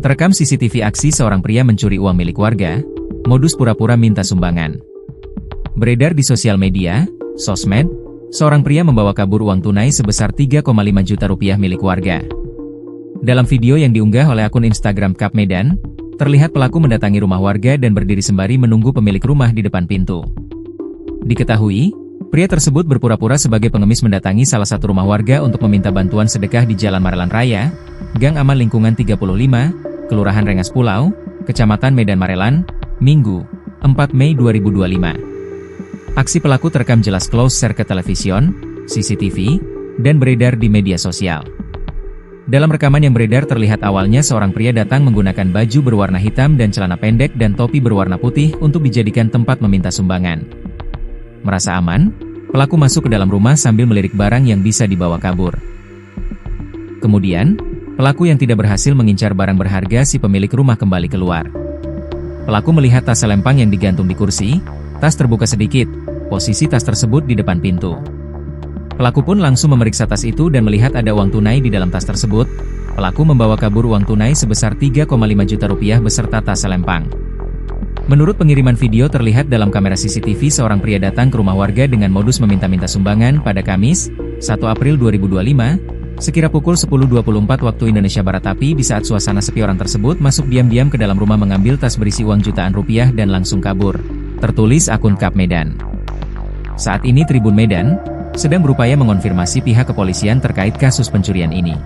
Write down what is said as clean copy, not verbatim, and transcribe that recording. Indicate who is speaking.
Speaker 1: Terekam CCTV aksi seorang pria mencuri uang milik warga, modus pura-pura minta sumbangan. Beredar di sosial media, sosmed, seorang pria membawa kabur uang tunai sebesar 3,5 juta rupiah milik warga. Dalam video yang diunggah oleh akun Instagram Kap Medan, terlihat pelaku mendatangi rumah warga dan berdiri sembari menunggu pemilik rumah di depan pintu. Diketahui, pria tersebut berpura-pura sebagai pengemis mendatangi salah satu rumah warga untuk meminta bantuan sedekah di Jalan Marelan Raya, Gang Aman Lingkungan 35, Kelurahan Rengas Pulau, Kecamatan Medan Marelan, Minggu, 4 Mei 2025. Aksi pelaku terekam jelas close share ke television, CCTV, dan beredar di media sosial. Dalam rekaman yang beredar terlihat awalnya seorang pria datang menggunakan baju berwarna hitam dan celana pendek dan topi berwarna putih untuk dijadikan tempat meminta sumbangan. Merasa aman, pelaku masuk ke dalam rumah sambil melirik barang yang bisa dibawa kabur. Kemudian, pelaku yang tidak berhasil mengincar barang berharga si pemilik rumah kembali keluar. Pelaku melihat tas selempang yang digantung di kursi, tas terbuka sedikit, posisi tas tersebut di depan pintu. Pelaku pun langsung memeriksa tas itu dan melihat ada uang tunai di dalam tas tersebut. Pelaku membawa kabur uang tunai sebesar 3,5 juta rupiah beserta tas selempang. Menurut pengiriman video terlihat dalam kamera CCTV seorang pria datang ke rumah warga dengan modus meminta-minta sumbangan pada Kamis, 1 April 2025, sekira pukul 10.24 waktu Indonesia Barat. Tapi di saat suasana sepi orang tersebut masuk diam-diam ke dalam rumah mengambil tas berisi uang jutaan rupiah dan langsung kabur. Tertulis akun Kap Medan. Saat ini Tribun Medan sedang berupaya mengonfirmasi pihak kepolisian terkait kasus pencurian ini.